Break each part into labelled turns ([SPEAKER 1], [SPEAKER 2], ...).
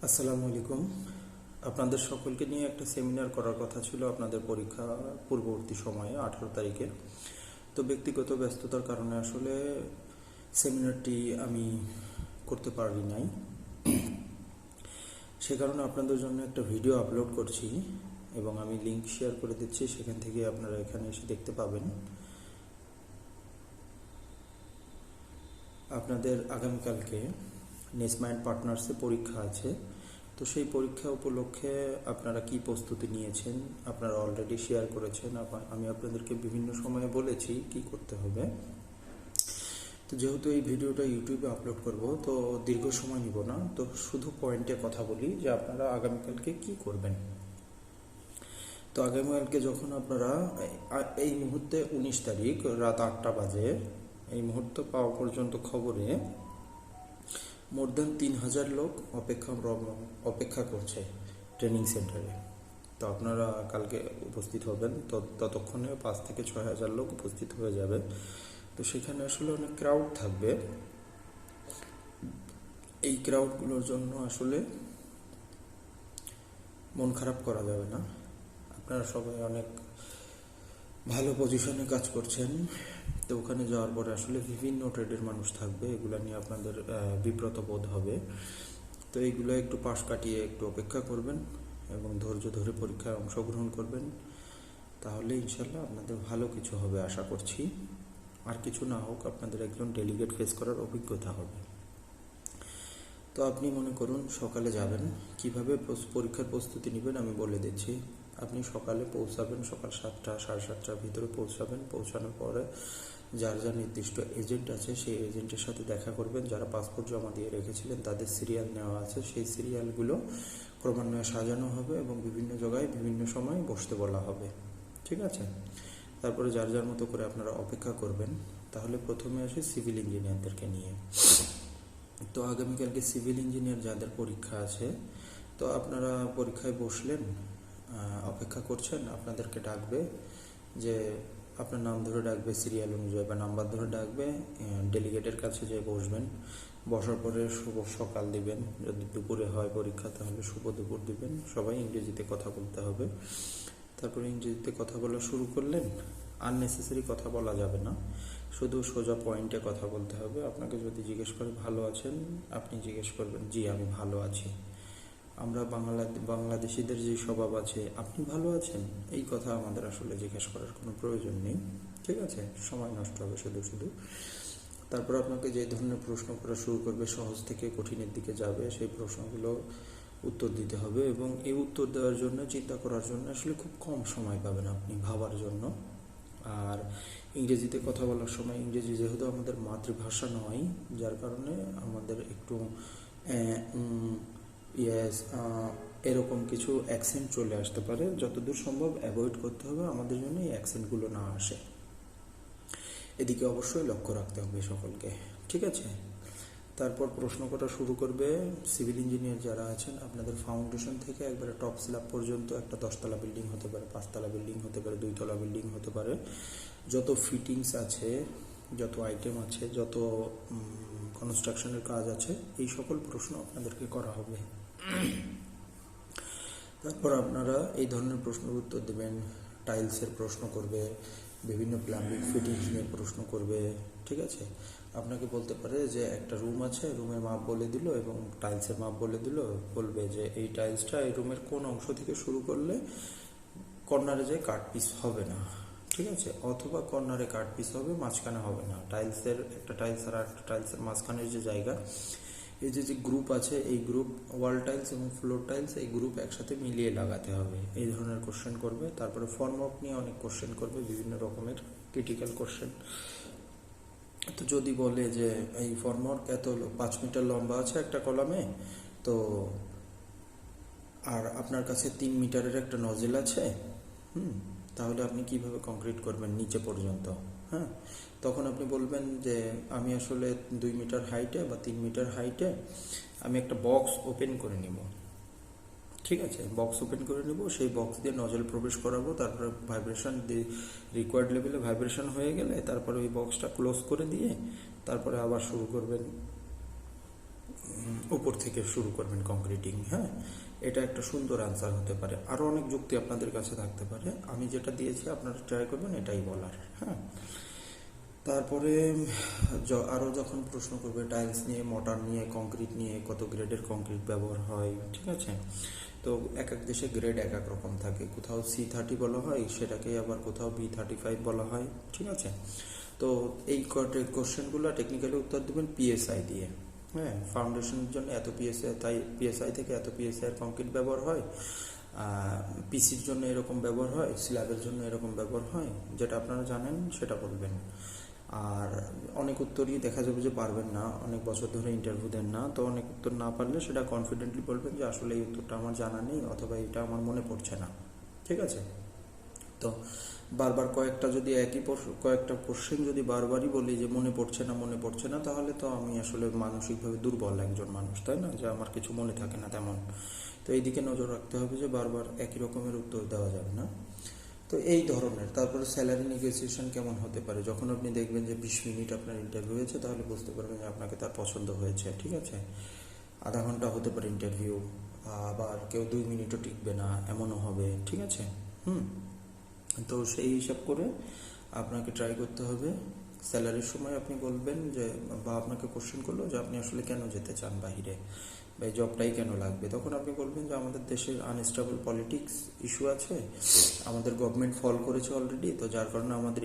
[SPEAKER 1] আসসালামু আলাইকুম। আপনাদের সকলকে নিয়ে একটা সেমিনার করার কথা ছিল আপনাদের পরীক্ষা পূর্ববর্তী সময়ে 18 তারিখে। তো ব্যক্তিগত ব্যস্ততার কারণে আসলে সেমিনারটি আমি করতে পারি নাই। সে কারণে আপনাদের জন্য একটা ভিডিও আপলোড করছি এবং আমি লিংক শেয়ার করে দিচ্ছি, সেখান থেকে আপনারা এখানে এসে দেখতে পাবেন। আপনাদের আগামীকালকে নেসমাইন্ড পার্টনার্সে পরীক্ষা আছে। তো সেই পরীক্ষা উপলক্ষে আপনারা কি প্রস্তুতি নিয়েছেন, আপনারা অলরেডি শেয়ার করেছেন। আমি আপনাদেরকে বিভিন্ন সময়ে বলেছি কি করতে হবে। তো যেহেতু এই ভিডিওটা ইউটিউবে আপলোড করব, তো দীর্ঘ সময় নিব না, তো শুধু পয়েন্টে কথা বলি যে আপনারা আগামীকালকে কি করবেন। তো আগামীকালকে যখন আপনারা এই মুহূর্তে 19 তারিখ রাত 8টা বাজে, এই মুহূর্তে পাওয়া পর্যন্ত খবরে মোর দেন 3000 লোক অপেক্ষা করছে ট্রেনিং সেন্টারে। তো আপনারা কালকে উপস্থিত হবেন, ততক্ষণে 5 থেকে 6000 লোক উপস্থিত হয়ে যাবে। তো সেখানে আসলে অনেক ক্রাউড থাকবে। এই ক্রাউডগুলোর জন্য আসলে মন খারাপ করা যাবে না। আপনারা সবাই অনেক ভালো পজিশনে কাজ করছেন। তো ওখানে যাওয়ার পরে আসলে বিভিন্ন ট্রেডের মানুষ থাকবে, এগুলো নিয়ে আপনাদের বিব্রত বোধ হবে। তো এইগুলো একটু পাশ কাটিয়ে একটু অপেক্ষা করবেন এবং ধৈর্য ধরে পরীক্ষায় অংশগ্রহণ করবেন, তাহলে ইনশাল্লাহ আপনাদের ভালো কিছু হবে আশা করছি। আর কিছু না হোক, আপনাদের একজন ডেলিগেট ফেস করার অভিজ্ঞতা হবে। তো আপনি মনে করুন সকালে যাবেন, কিভাবে পরীক্ষার প্রস্তুতি নেবেন আমি বলে দিচ্ছি। আপনি সকালে পৌঁছাবেন, সকাল 7টা 7:30টার ভিতরে পৌঁছাবেন। পৌঁছানোর পরে যার যার নির্দিষ্ট এজেন্ট আছে সেই এজেন্টের সাথে দেখা করবেন। যারা পাসপোর্ট জমা দিয়ে রেখেছিলেন তাদের সিরিয়াল নেওয়া আছে, সেই সিরিয়ালগুলো ক্রমান্বয়ে সাজানো হবে এবং বিভিন্ন জায়গায় বিভিন্ন সময় বসতে বলা হবে, ঠিক আছে? তারপরে যার যার মতো করে আপনারা অপেক্ষা করবেন। তাহলে প্রথমে আসে সিভিল ইঞ্জিনিয়ারদেরকে নিয়ে। তো আগামীকালকে সিভিল ইঞ্জিনিয়ার যাদের পরীক্ষা আছে, তো আপনারা পরীক্ষায় বসলেন, অপেক্ষা করছেন, আপনাদেরকে ডাকবে, যে আপনার নাম ধরে ডাকবে সিরিয়াল অনুযায়ী বা নাম্বার ধরে ডাকবে। ডেলিগেটের কাছে যে বসবেন, বসার পরে শুভ সকাল দিবেন। যদি দুপুরে হয় পরীক্ষা তাহলে শুভ দুপুর দিবেন। সবাই ইংরেজিতে কথা বলতে হবে। তারপরে ইংরেজিতে কথা বলা শুরু করলেন। আননেসেসারি কথা বলা যাবে না, শুধু সোজা পয়েন্টে কথা বলতে হবে। আপনাকে যদি জিজ্ঞেস করে ভালো আছেন, আপনি জিজ্ঞেস করবেন জি আমি ভালো আছি। আমরা বাংলাদেশিদের যে স্বভাব আছে আপনি ভালো আছেন, এই কথা আমাদের আসলে জিজ্ঞেস করার কোনো প্রয়োজন নেই, ঠিক আছে? সময় নষ্ট হবে শুধু। তারপর আপনাকে যে ধরনের প্রশ্ন করা শুরু করবে, সহজ থেকে কঠিনের দিকে যাবে, সেই প্রশ্নগুলো উত্তর দিতে হবে। এবং এই উত্তর দেওয়ার জন্য, চিন্তা করার জন্য আসলে খুব কম সময় পাবেন আপনি ভাবার জন্য। আর ইংরেজিতে কথা বলার সময়, ইংরেজি যেহেতু আমাদের মাতৃভাষা নয়, যার কারণে আমাদের একটু ইয়েস এরকম কিছু অ্যাকসেন্ট চলে আসতে পারে। যতদূর সম্ভব অ্যাভয়েড করতে হবে আমাদের জন্য এই অ্যাকসেন্টগুলো না আসে। এদিকে অবশ্যই লক্ষ্য রাখতে হবে সকলকে, ঠিক আছে? তারপর প্রশ্ন করা শুরু করবে সিভিল ইঞ্জিনিয়ার যারা আছেন। আপনাদের ফাউন্ডেশন থেকে একবারে টপ স্ল্যাব পর্যন্ত একটা 10তলা বিল্ডিং হতে পারে, 5তলা বিল্ডিং হতে পারে, 2তলা বিল্ডিং হতে পারে। যত ফিটিংস আছে, যত আইটেম আছে, যত কনস্ট্রাকশনের কাজ আছে, এই সকল প্রশ্ন আপনাদেরকে করা হবে। তারপর আপনারা এই ধরনের প্রশ্নের উত্তর দেবেন। টাইলসের প্রশ্ন করবে, বিভিন্ন প্লাম্বিং ফিটিংস নিয়ে প্রশ্ন করবে, ঠিক আছে? আপনাকে বলতে পারে যে একটা রুম আছে, রুমের মাপ বলে দিল এবং টাইলসের মাপ বলে দিল। বলবে যে এই টাইলসটা এই রুমের কোন অংশ থেকে শুরু করলে কর্নারে যে কাট পিস হবে না, ঠিক আছে? অথবা কর্নারে কাট পিস হবে, মাঝখানে হবে না। টাইলসের একটা টাইলস আর একটা টাইলসের মাঝখানের যে জায়গা, এই যে গ্রুপ আছে, এই গ্রুপ ওয়াল টাইলস এবং ফ্লোর টাইলস, এই গ্রুপ একসাথে মিলিয়ে লাগাতে হবে, এই ধরনের কোশ্চেন করবে। তারপরে ফর্মওয়ার্ক নিয়ে অনেক কোশ্চেন করবে, বিভিন্ন রকমের ক্রিটিক্যাল কোশ্চেন। তো যদি বলে যে এই ফর্মওয়ার্ক এত 5 মিটার লম্বা আছে একটা কলামে, তো আর আপনার কাছে 3 মিটারের একটা নজেল আছে, তাহলে আপনি কিভাবে কংক্রিট করবেন নিচে পর্যন্ত? হ্যাঁ, তখন আপনি বলবেন যে আমি আসলে 2 মিটার হাইটে বা 3 মিটার হাইটে আমি একটা বক্স ওপেন করে নিব, ঠিক আছে? বক্স ওপেন করে নেব, সেই বক্স দিয়ে নজল প্রবেশ করাবো। তারপরে ভাইব্রেশন দিয়ে রিকোয়ার্ড লেভেলে ভাইব্রেশন হয়ে গেলে তারপরে ওই বক্সটা ক্লোজ করে দিয়ে তারপরে আবার শুরু করবেন উপর থেকে শুরু করবেন কংক্রিটিং। হ্যাঁ, এটা একটা সুন্দর অ্যান্সার হতে পারে। আরও অনেক যুক্তি আপনাদের কাছে থাকতে পারে, আমি যেটা দিয়েছি আপনারা ট্রাই করবেন এটাই বলার। হ্যাঁ, তারপরে আরও যখন প্রশ্ন করবে টাইলস নিয়ে, মর্টার নিয়ে, কংক্রিট নিয়ে, কত গ্রেডের কংক্রিট ব্যবহার হয়, ঠিক আছে। তো এক এক দেশে গ্রেড এক এক রকম থাকে, কোথাও C30 বলা হয় সেটাকে, আবার কোথাও B35 বলা হয়, ঠিক আছে। তো এই কোশ্চেনগুলো টেকনিক্যালি উত্তর দেবেন PSI দিয়ে। হ্যাঁ, ফাউন্ডেশনের জন্য এত PSI, তাই PSI থেকে এত PSI এর কংক্রিট ব্যবহার হয়, পিসির জন্য এরকম ব্যবহার হয়, স্ল্যাবের জন্য এরকম ব্যবহার হয়, যেটা আপনারা জানেন সেটা বলবেন। আর অনেক উত্তরই দেখা যাবে যে পারবেন না, অনেক বছর ধরে ইন্টারভিউ দেন না, তো অনেক উত্তর না পারলে সেটা কনফিডেন্টলি বলবেন যে আসলে এই উত্তরটা আমার জানা নেই, অথবা এটা আমার মনে পড়ছে না, ঠিক আছে। তো বারবার কয়েকটা কোশ্চেন যদি বারবারই বলি যে মনে পড়ছে না, তাহলে তো আমি আসলে মানসিকভাবে দুর্বল একজন মানুষ, তাই না, যে আমার কিছু মনে থাকে না তেমন। তো এই দিকে নজর রাখতে হবে যে বারবার একই রকমের উত্তর দেওয়া যাবে না। তো এই ধরনের। তারপরে স্যালারি নেগোসিয়েশন কেমন হতে পারে, যখন আপনি দেখবেন যে 20 মিনিট আপনার ইন্টারভিউ হয়েছে, তাহলে বুঝতে পারবেন যে আপনাকে তার পছন্দ হয়েছে, ঠিক আছে। আধা ঘন্টা হতে পারে ইন্টারভিউ, আবার কেউ 2 মিনিটও টিকবে না, এমনও হবে, ঠিক আছে। হুম, তো সেই হিসাব করে আপনাকে ট্রাই করতে হবে। স্যালারির সময় আপনি বলবেন যে, বা আপনাকে কোশ্চেন করলো যে আপনি আসলে কেন যেতে চান বাহিরে, বা এই জবটাই কেন লাগবে, তখন আপনি বলবেন যে আমাদের দেশের আনস্টেবল পলিটিক্স ইস্যু আছে, আমাদের গভর্নমেন্ট ফল করেছে অলরেডি, তো যার কারণে আমাদের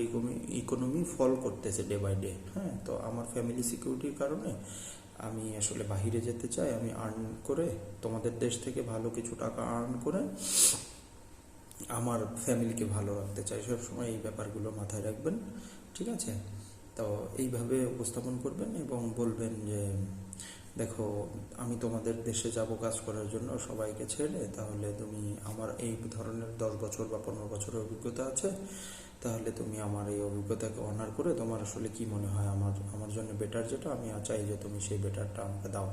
[SPEAKER 1] ইকোনমি ফল করতেছে ডে বাই ডে। হ্যাঁ, তো আমার ফ্যামিলি সিকিউরিটির কারণে আমি আসলে বাহিরে যেতে চাই, আমি আর্ন করে তোমাদের দেশ থেকে ভালো কিছু টাকা আর্ন করে আমার ফ্যামিলিকে ভালো রাখতে চাই। সবসময় এই ব্যাপারগুলো মাথায় রাখবেন, ঠিক আছে। তো এইভাবে উপস্থাপন করবেন এবং বলবেন যে দেখো, আমি তোমাদের দেশে যাব কাজ করার জন্য সবাইকে ছেড়ে, তাহলে তুমি আমার এই ধরনের 10 বছর বা 15 বছরের অভিজ্ঞতা আছে, তাহলে তুমি আমার এই অভিজ্ঞতাকে অনার করে তোমার আসলে কি মনে হয় আমার জন্য বেটার, যেটা আমি চাই যে তুমি সেই বেটারটা আমাকে দাও।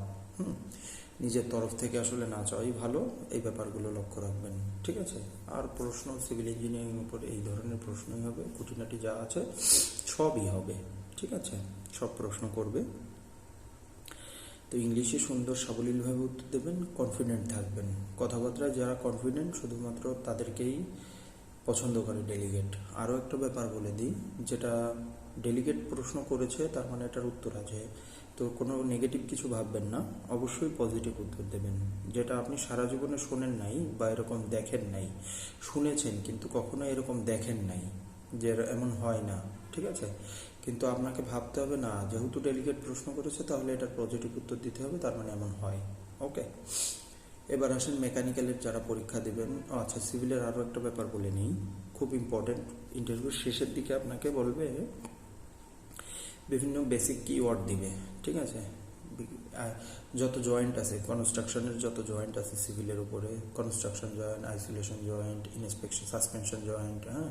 [SPEAKER 1] নিজের তরফ থেকে আসলে না চাওয়াই ভালো, এই ব্যাপারগুলো লক্ষ্য রাখবেন, ঠিক আছে। আর প্রশ্ন সিভিল ইঞ্জিনিয়ারিং উপর এই ধরনের প্রশ্নই হবে, খুঁটিনাটি যা আছে সবই হবে, ঠিক আছে, সব প্রশ্ন করবে। তো ইংলিশে সুন্দর সাবলীলভাবে উত্তর দেবেন, কনফিডেন্ট থাকবেন। কথাবার্তায় যারা কনফিডেন্ট শুধুমাত্র তাদেরকেই পছন্দ করে ডেলিগেট। আরও একটা ব্যাপার বলে দিই, যেটা ডেলিগেট প্রশ্ন করেছে তার মানে এটার উত্তর আছে, তো কোনো নেগেটিভ কিছু ভাববেন না, অবশ্যই পজিটিভ উত্তর দেবেন। যেটা আপনি সারা জীবনে শোনেন নাই বা এরকম দেখেন নাই, শুনেছেন কিন্তু কখনো এরকম দেখেন নাই, যে এমন হয় না, ঠিক আছে। কিন্তু আপনাকে ভাবতে হবে না, যেহেতু ডেলিগেট প্রশ্ন করেছে তাহলে এটার পজিটিভ উত্তর দিতে হবে, তার মানে এমন হয়। ওকে, এবার আসেন মেকানিক্যালের যারা পরীক্ষা দেবেন। আচ্ছা, সিভিলের আরও একটা ব্যাপার বলে নিই, খুব ইম্পর্টেন্ট। ইন্টারভিউর শেষের দিকে আপনাকে বলবে বিভিন্ন বেসিক কিওয়ার্ড দিবে, ঠিক আছে। যত জয়েন্ট আছে, কনস্ট্রাকশনের যত জয়েন্ট আছে সিভিলের উপরে, construction joint, isolation joint, inspection, suspension joint, হ্যাঁ,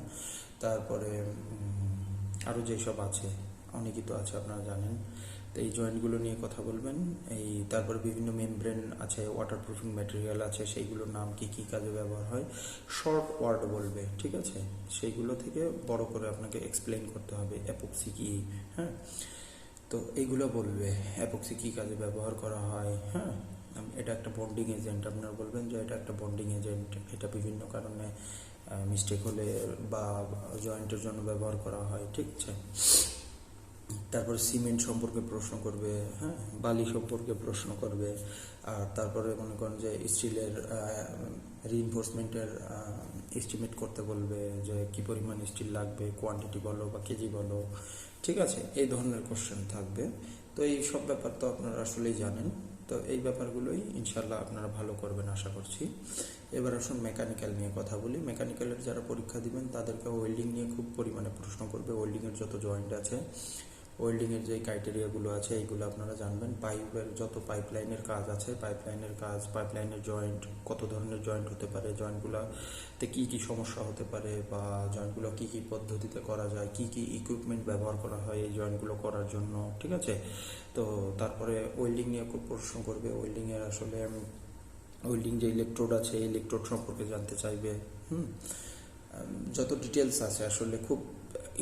[SPEAKER 1] তারপরে আরও যেসব আছে, অনেকই তো আছে আপনারা জানেন। তো এই জয়েন্টগুলো নিয়ে কথা বলবেন। তারপরে বিভিন্ন মেমব্রেন আছে, ওয়াটারপ্রুফিং ম্যাটেরিয়াল আছে, সেইগুলোর নাম কি কি কাজে ব্যবহার হয়, শর্ট ওয়ার্ড বলবে, ঠিক আছে। সেইগুলো থেকে বড় করে আপনাকে এক্সপ্লেন করতে হবে, অ্যাপক্সি কি, হ্যাঁ, তো এইগুলো বলবে, অ্যাপক্সি কী কাজে ব্যবহার করা হয়। হ্যাঁ, এটা একটা বন্ডিং এজেন্ট, আপনারা বলবেন যে এটা একটা বন্ডিং এজেন্ট, এটা বিভিন্ন কারণে মিস্টেক হলে বা জয়েন্টের জন্য ব্যবহার করা হয়, ঠিক আছে। তারপরে সিমেন্ট সম্পর্কে প্রশ্ন করবে, হ্যাঁ, বালি সম্পর্কে প্রশ্ন করবে। আর তারপরে মনে করেন যে স্টিলের রিইনফোর্সমেন্টের এস্টিমেট করতে বলবে, যে কি পরিমাণ স্টিল লাগবে, কোয়ান্টিটি বলো বা কেজি বলো, ঠিক আছে। এই ধরনের কোশ্চেন থাকবে। তো এই সব ব্যাপার তো আপনারা আসলেই জানেন, তো এই ব্যাপারগুলোই ইনশাল্লাহ আপনারা ভালো করবেন আশা করছি। এবার আসুন মেকানিক্যাল নিয়ে কথা বলি। মেকানিক্যালের যারা পরীক্ষা দিবেন তাদেরকে ওয়েল্ডিং নিয়ে খুব পরিমাণে প্রশ্ন করবে। ওয়েল্ডিংয়ের যত জয়েন্ট আছে, ওয়েল্ডিংয়ের যে ক্রাইটেরিয়াগুলো আছে এইগুলো আপনারা জানবেন। পাইপের যত পাইপলাইনের কাজ আছে, পাইপলাইনের জয়েন্ট, কত ধরনের জয়েন্ট হতে পারে, জয়েন্টগুলোতে কী কী সমস্যা হতে পারে, বা জয়েন্টগুলো কী কী পদ্ধতিতে করা যায়, কী কী ইকুইপমেন্ট ব্যবহার করা হয় এই জয়েন্টগুলো করার জন্য, ঠিক আছে। তো তারপরে ওয়েল্ডিং নিয়ে খুব প্রশ্ন করবে। ওয়েল্ডিংয়ের আসলে ওয়েল্ডিং যে ইলেকট্রোড আছে, এই ইলেকট্রোড সম্পর্কে জানতে চাইবে। যত ডিটেলস আছে আসলে খুব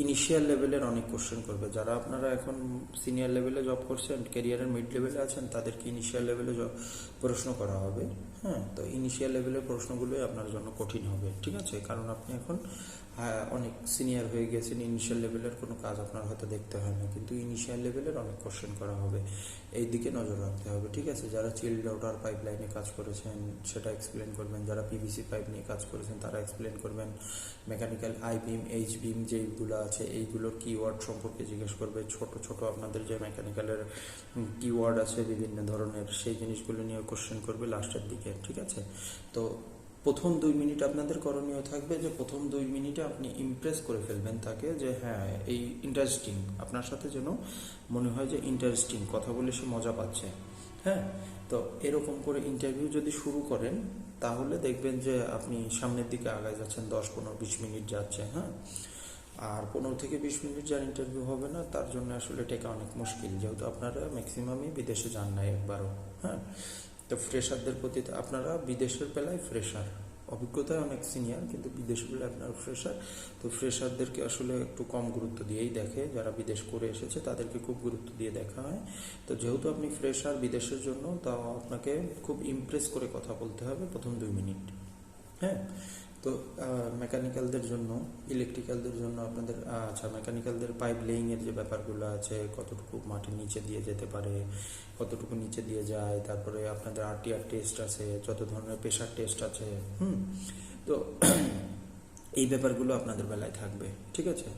[SPEAKER 1] ইনিশিয়াল লেভেলের অনেক কোশ্চেন করবে। যারা আপনারা এখন সিনিয়র লেভেলে জব করছেন, ক্যারিয়ারের মিড লেভেলে আছেন, তাদেরকে ইনিশিয়াল লেভেলে প্রশ্ন করা হবে। হ্যাঁ, তো ইনিশিয়াল লেভেলের প্রশ্নগুলোই আপনার জন্য কঠিন হবে, ঠিক আছে? কারণ আপনি এখন অনেক সিনিয়র হয়ে গেছেন, ইনিশিয়াল লেভেলের কোনো কাজ আপনার হয়তো দেখতে হয় না, কিন্তু ইনিশিয়াল লেভেলের অনেক কোশ্চেন করা হবে, এই দিকে নজর রাখতে হবে, ঠিক আছে? যারা চিল্ড ওয়াটার পাইপ লাইনে কাজ করেছেন সেটা এক্সপ্লেন করবেন, যারা পিভিসি পাইপ নিয়ে কাজ করেছেন তারা এক্সপ্লেন করবেন, মেকানিক্যাল আই বিম, এইচ বিম যেইগুলো আছে এইগুলোর কিওয়ার্ড সম্পর্কে জিজ্ঞেস করবে, ছোট ছোট আপনাদের যে মেকানিক্যালের কিওয়ার্ড আছে বিভিন্ন ধরনের, সেই জিনিসগুলো নিয়ে কোশ্চেন করবে লাস্টের দিকে, ঠিক আছে? তো প্রথম 2 মিনিট আপনাদের করণীয় থাকবে যে প্রথম 2 মিনিটে আপনি ইমপ্রেস করে ফেলবেন তাকে, যে হ্যাঁ এই ইন্টারেস্টিং, আপনার সাথে যেন মনে হয় যে ইন্টারেস্টিং, কথা বলে সে মজা পাচ্ছে। হ্যাঁ, তো এরকম করে ইন্টারভিউ যদি শুরু করেন তাহলে দেখবেন যে আপনি সামনের দিকে আগায় যাচ্ছেন, 10, 15, 20 মিনিট যাচ্ছে। হ্যাঁ, আর 15 থেকে 20 মিনিট যার ইন্টারভিউ হবে না তার জন্য আসলে টেকা অনেক মুশকিল, যেহেতু আপনারা ম্যাক্সিমামই বিদেশে যান নাই একবারও। হ্যাঁ, তো ফ্রেশারদের প্রতি আপনারা বিদেশের বেলায় ফ্রেশার, অভিজ্ঞতায় অনেক সিনিয়র, কিন্তু বিদেশের বেলায় আপনারা ফ্রেশার। তো ফ্রেশারদেরকে আসলে একটু কম গুরুত্ব দিয়েই দেখে, যারা বিদেশ করে এসেছে তাদেরকে খুব গুরুত্ব দিয়ে দেখা হয়। তো যেহেতু আপনি ফ্রেশার বিদেশের জন্য, তাও আপনাকে খুব ইমপ্রেস করে কথা বলতে হবে প্রথম 2 মিনিট। হ্যাঁ, তো মেকানিক্যালদের জন্য, ইলেকট্রিক্যালদের জন্য আপনাদের আচ্ছা, মেকানিক্যালদের পাইপ লেইংয়ের যে ব্যাপারগুলো আছে, কতটুকু মাটির নিচে দিয়ে যেতে পারে, কতটুকু নিচে দিয়ে যায়, তারপরে আপনাদের আরটিআর টেস্ট আছে, যত ধরনের প্রেশার টেস্ট আছে। তো এই ব্যাপারগুলো আপনাদের বেলায় থাকবে, ঠিক আছে?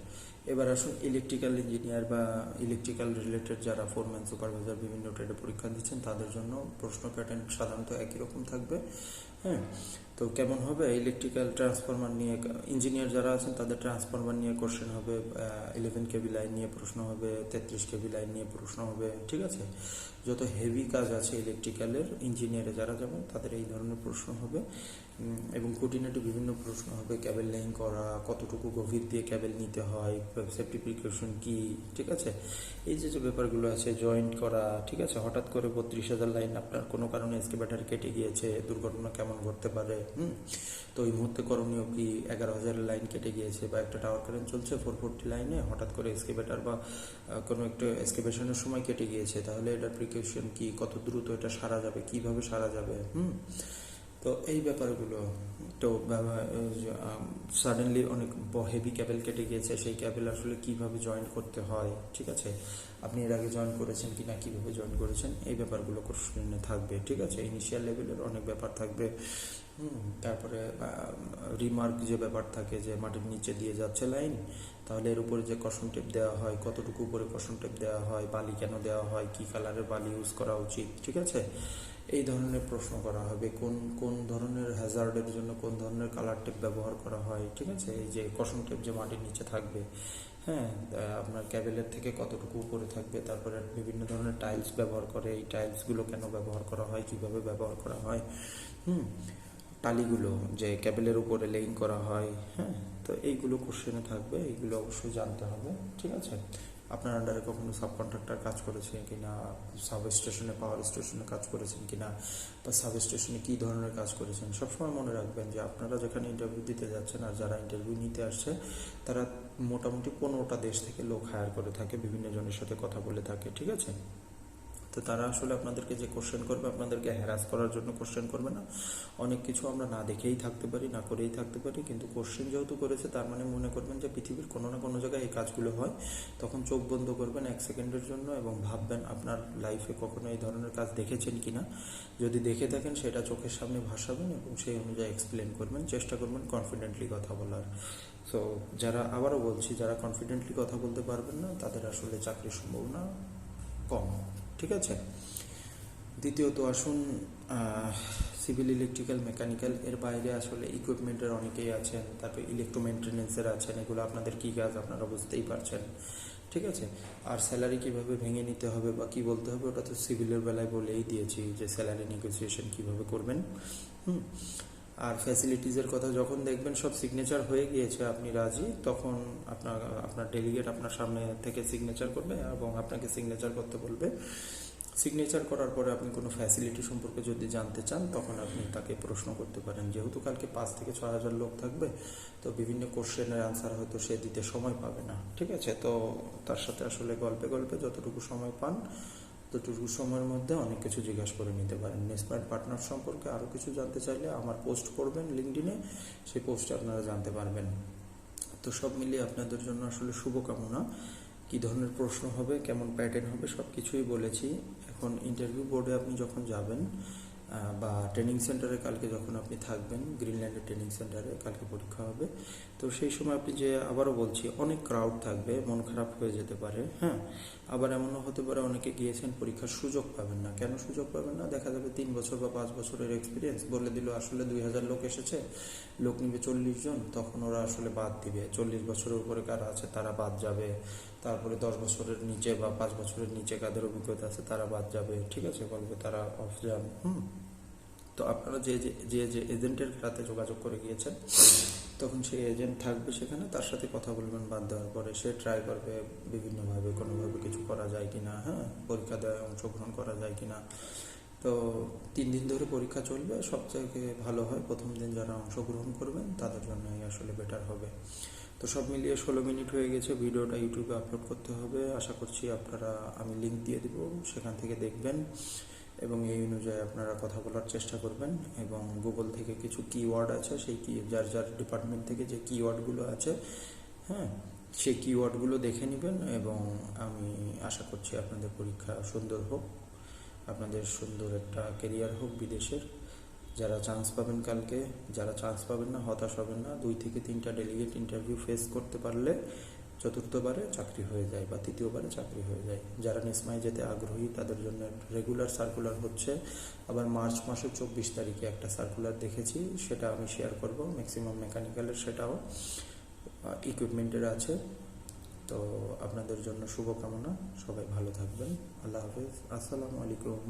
[SPEAKER 1] এবার আসুন ইলেকট্রিক্যাল ইঞ্জিনিয়ার বা ইলেকট্রিক্যাল রিলেটেড যারা ফোরম্যান, সুপারভাইজার বিভিন্ন ট্রেডে পরীক্ষা দিচ্ছেন তাদের জন্য প্রশ্ন প্যাটার্ন সাধারণত একই রকম থাকবে। হ্যাঁ, তো কেমন হবে, ইলেকট্রিক্যাল ট্রান্সফরমার নিয়ে, ইঞ্জিনিয়ার যারা আছেন তাদের ট্রান্সফরমার নিয়ে কোশ্চেন হবে, 11 কেভি লাইন নিয়ে প্রশ্ন হবে, 33 কেভি লাইন নিয়ে প্রশ্ন হবে, ঠিক আছে? যত হেভি কাজ আছে ইলেকট্রিক্যালের, ইঞ্জিনিয়ারে যারা যাবেন তাদের এই ধরনের প্রশ্ন হবে। এবং খুঁটিনাটি বিভিন্ন প্রশ্ন হবে, ক্যাবেল লাইন করা, কতটুকু গভীর দিয়ে ক্যাবেল নিতে হয়, সেফটি প্রিকশন কি, ঠিক আছে? এই যে যে ব্যাপারগুলো আছে, জয়েন্ট করা, ঠিক আছে? হঠাৎ করে 32,000 লাইন আপনার কোনো কারণে এক্সকেভেটর কেটে গিয়েছে, দুর্ঘটনা কেমন ঘটতে পারে? তো এই মুহূর্তে করণীয় কি? 11,000 লাইন কেটে গিয়েছে বা একটা টাওয়ার কারেন্ট চলছে 440 লাইনে, হঠাৎ করে এক্সকেভেটর বা কোনো একটা এক্সকেভেশনের সময় কেটে গিয়েছে, তাহলে এটার প্রিকশন কি, কত দ্রুত এটা সারা যাবে, কিভাবে সারা যাবে? তো এই ব্যাপারগুলো, তো সাডেনলি অনেক হেভি ক্যাবেল কেটে গিয়েছে, সেই ক্যাবেল আসলে কিভাবে জয়েন করতে হয়, ঠিক আছে? আপনি এর আগে জয়েন করেছেন কিনা, কিভাবে জয়েন করেছেন, এই ব্যাপারগুলো কোশ্চেনে থাকবে, ঠিক আছে? ইনিশিয়াল লেভেলের অনেক ব্যাপার থাকবে। তারপরে রিমার্ক যে ব্যাপার থাকে, যে মাটির নিচে দিয়ে যাচ্ছে লাইন, তাহলে এর উপরে যে কশন টেপ দেওয়া হয়, কতটুকু উপরে কশন টেপ দেওয়া হয়, বালি কেন দেওয়া হয়, কি কালারের বালি ইউজ করা উচিত, ঠিক আছে? এই ধরনের প্রশ্ন করা হবে, কোন কোন ধরনের হ্যাজার্ডের জন্য কোন ধরনের কালার টেপ ব্যবহার করা হয়, ঠিক আছে? এই যে কশন টেপ যে মাটির নিচে থাকবে, হ্যাঁ, আপনার ক্যাবেলের থেকে কতটুকু উপরে থাকবে, তারপরে বিভিন্ন ধরনের টাইলস ব্যবহার করে, এই টাইলসগুলো কেন ব্যবহার করা হয়, কিভাবে ব্যবহার করা হয়, টালিগুলো যে ক্যাবেলের উপরে লেইন করা হয়, হ্যাঁ, তো এইগুলো কোশ্চেনে থাকবে, এইগুলো অবশ্যই জানতে হবে, ঠিক আছে? আপনার আন্ডারে কখনো সাবকন্ট্রাক্টর কাজ করেছেন কিনা, সাব স্টেশনে, পাওয়ার স্টেশনে কাজ করেছেন কিনা, বা সাব স্টেশনে কী ধরনের কাজ করেছেন, সবসময় মনে রাখবেন যে আপনারা যেখানে ইন্টারভিউ দিতে যাচ্ছেন আর যারা ইন্টারভিউ নিতে আসছে তারা মোটামুটি 15টা দেশ থেকে লোক হায়ার করে থাকে, বিভিন্ন জনের সাথে কথা বলে থাকে, ঠিক আছে? তো তারা আসলে আপনাদেরকে যে কোশ্চেন করবে, আপনাদেরকে হ্যারাস করার জন্য কোশ্চেন করবে না। অনেক কিছু আমরা না দেখেই থাকতে পারি, না করেই থাকতে পারি, কিন্তু কোশ্চেন যেহেতু করেছে তার মানে মনে করবেন যে পৃথিবীর কোনো না কোনো জায়গায় এই কাজগুলো হয়। তখন চোখ বন্ধ করবেন 1 সেকেন্ডের জন্য এবং ভাববেন আপনার লাইফে কখনো এই ধরনের কাজ দেখেছেন কিনা। যদি দেখে থাকেন সেটা চোখের সামনে ভাসাবেন এবং সেই অনুযায়ী এক্সপ্লেন করবেন, চেষ্টা করবেন কনফিডেন্টলি কথা বলার। সো যারা, আবারও বলছি, যারা কনফিডেন্টলি কথা বলতে পারবেন না তাদের আসলে চাকরির সম্ভাবনা কম, ঠিক আছে? দ্বিতীয়ত আসুন সিভিল, ইলেকট্রিক্যাল, মেকানিক্যাল, এর বাইরে আসলে ইকুইপমেন্টের অনেকেই আছেন, তারপর ইলেকট্রো মেনটেন্যান্সের আছেন, এগুলো আপনাদের কী কাজ আপনারা বুঝতেই পারছেন, ঠিক আছে? আর স্যালারি কীভাবে ভেঙে নিতে হবে বা কী বলতে হবে ওটা তো সিভিলের বেলায় বলেই দিয়েছি, যে স্যালারি নেগোসিয়েশন কীভাবে করবেন। আর ফ্যাসিলিটিসের কথা যখন দেখবেন সব সিগনেচার হয়ে গিয়েছে, আপনি রাজি, তখন আপনার ডেলিগেট আপনার সামনে থেকে সিগনেচার করবে এবং আপনাকে সিগনেচার করতে বলবে। সিগনেচার করার পরে আপনি কোনো ফ্যাসিলিটি সম্পর্কে যদি জানতে চান তখন আপনি তাকে প্রশ্ন করতে পারেন। যেহেতু কালকে 5 থেকে 6 হাজার লোক থাকবে, তো বিভিন্ন কোশ্চেনের আনসার হয়তো সে দিতে সময় পাবে না, ঠিক আছে? তো তার সাথে আসলে গল্পে গল্পে যতটুকু সময় পান ততটুকু সময়ের মধ্যে অনেক কিছু জিজ্ঞাসা করে নিতে পারেন। নেসপ্যাড পার্টনার সম্পর্কে আরও কিছু জানতে চাইলে আমার পোস্ট করবেন লিঙ্কডিনে, সেই পোস্টে আপনারা জানতে পারবেন। তো সব মিলিয়ে আপনাদের জন্য আসলে শুভকামনা। কী ধরনের প্রশ্ন হবে, কেমন প্যাটার্ন হবে, সব কিছুই বলেছি। এখন ইন্টারভিউ বোর্ডে আপনি যখন যাবেন বা ট্রেনিং সেন্টারে কালকে যখন আপনি থাকবেন, গ্রিনল্যান্ডের ট্রেনিং সেন্টারে কালকে পরীক্ষা হবে, তো সেই সময় আপনি যে, আবারও বলছি, অনেক ক্রাউড থাকবে, মন খারাপ হয়ে যেতে পারে। হ্যাঁ, আবার এমনও হতে পারে অনেকে গিয়েছেন পরীক্ষার সুযোগ পাবেন না। কেন সুযোগ পাবেন না? দেখা যাবে 3 বছর বা 5 বছরের এক্সপিরিয়েন্স বলে দিল আসলে 2000 লোক এসেছে, লোক নিবে 40 জন, তখন ওরা আসলে বাদ দিবে। 40 বছরের উপরে কারা আছে তারা বাদ যাবে, তারপরে 10 বছরের নিচে বা 5 বছরের নিচে কাদের অভিজ্ঞতা আছে তারা বাদ যাবে, ঠিক আছে, বলবে তারা অফ যান। তো আপনারা যে যে যে যে এজেন্টের সাথে যোগাযোগ করে গিয়েছেন, তখন সেই এজেন্ট থাকবে সেখানে, তার সাথে কথা বলবেন। বাদ দেওয়ার পরে সে ট্রাই করবে বিভিন্নভাবে কোনোভাবে কিছু করা যায় কিনা, হ্যাঁ, পরীক্ষা দেওয়ায় অংশগ্রহণ করা যায় কিনা। তো 3 দিন ধরে পরীক্ষা চলবে, সবথেকে ভালো হয় প্রথম দিন যারা অংশগ্রহণ করবেন তাদের জন্যই আসলে বেটার হবে। তো সব মিলিয়ে 16 মিনিট হয়ে গেছে, ভিডিওটা ইউটিউবে আপলোড করতে হবে। আশা করছি আপনারা, আমি লিঙ্ক দিয়ে দিব, সেখান থেকে দেখবেন এবং এই অনুযায়ী আপনারা কথা বলার চেষ্টা করবেন। এবং গুগল থেকে কিছু কিওয়ার্ড আছে, সেই যার যার ডিপার্টমেন্ট থেকে যে কিওয়ার্ডগুলো আছে, হ্যাঁ, সেই কিওয়ার্ডগুলো দেখে নেবেন। এবং আমি আশা করছি আপনাদের পরীক্ষা সুন্দর হোক, আপনাদের সুন্দর একটা কেরিয়ার হোক বিদেশের। যারা চান্স পাবেন কালকে, যারা চান্স পাবেন না হতাশ হবেন না। 2 থেকে 3টা ডেলিগেট ইন্টারভিউ ফেস করতে পারলে চতুর্থবারে চাকরি হয়ে যায় বা তৃতীয়বারে চাকরি হয়ে যায়। যারা নেসমায় যেতে আগ্রহী তাদের জন্য রেগুলার সার্কুলার হচ্ছে। আবার মার্চ মাসের 24 তারিখে একটা সার্কুলার দেখেছি, সেটা আমি শেয়ার করব। ম্যাক্সিমাম মেকানিক্যালের সেটাও ইকুইপমেন্টের আছে। তো আপনাদের জন্য শুভকামনা, সবাই ভালো থাকবেন। আল্লাহ হাফেজ, আসসালামু আলাইকুম।